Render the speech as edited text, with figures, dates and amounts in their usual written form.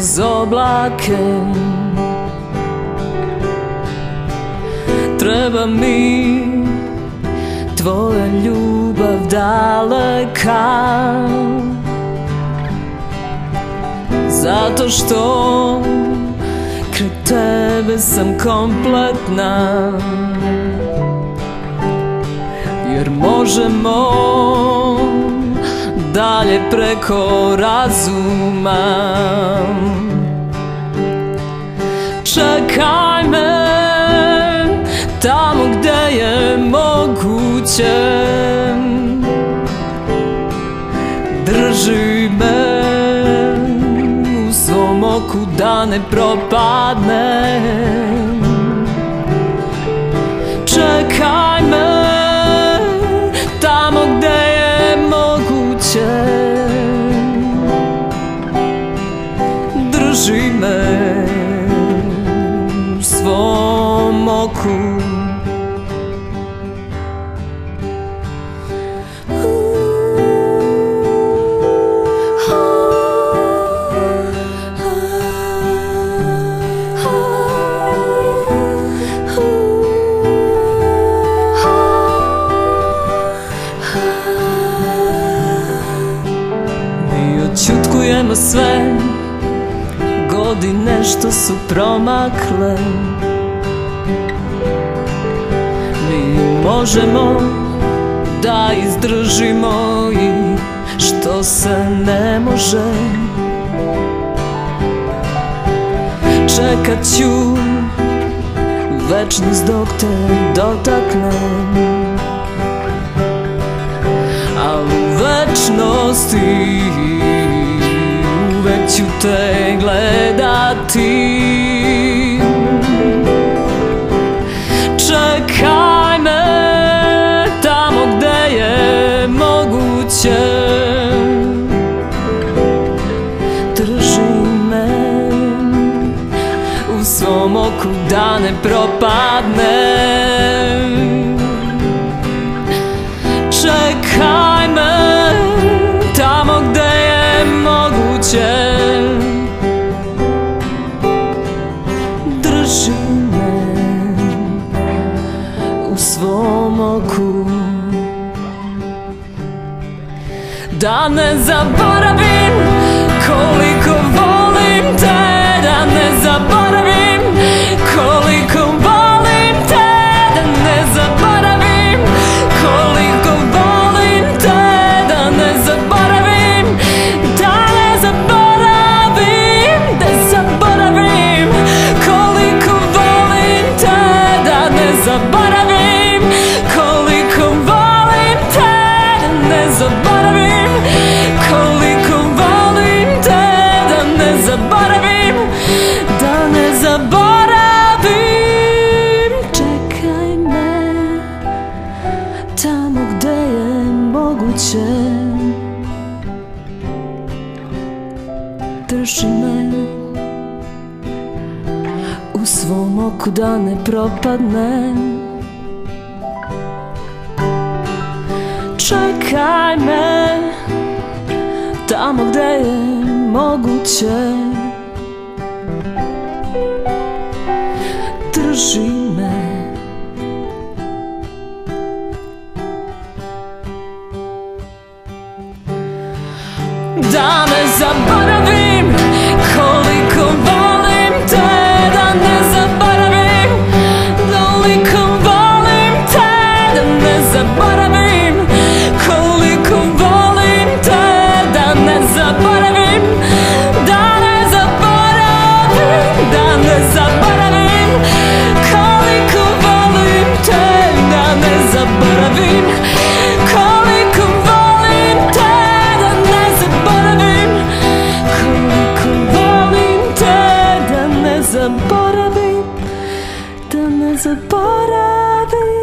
kroz oblake. Treba mi tvoja ljubav daleka, zato što kraj tebe sam kompletna. Jer možemo dalje preko razuma. Čekaj me tamo gde je moguće, drži me u svom oku da ne propadnem. Čekaj me tamo gde je moguće, drži me u svom oku. Ćutkujemo sve, godine što su promakle. Mi možemo da izdržimo i što se ne može. Čekat ću večnost dok te dotaknem, a u večnosti uvek ću te gledati. Čekaj me tamo gde je moguće, drži me u svom oku da ne propadnem. Čekaj me tamo gde je moguće, drži me u svom oku. Da ne zaboravim koliko volim te, da ne zaboravim koliko volim te, da ne zaboravim koliko volim te, da ne zaboravim, da ne zaboravim, da zaboravim koliko volim te, da ne zaboravim koliko volim te, da ne zaboravim koliko volim te, da ne zaboravim, da ne zaboravim. Čekaj me tamo gde je moguće, drži me u svom oku da ne propadnem. Čekaj me tamo gde je moguće, drži me. Da ne zaboravim koliko volim te, da ne zaboravim koliko volim te, da ne zaboravim koliko volim te, da ne zaboravim, da ne zaboravim, da ne zaboravim koliko volim te, da ne zaboravim koliko volim te, da ne zaboravim koliko volim te, da ne zaboravim, da ne zaboravim.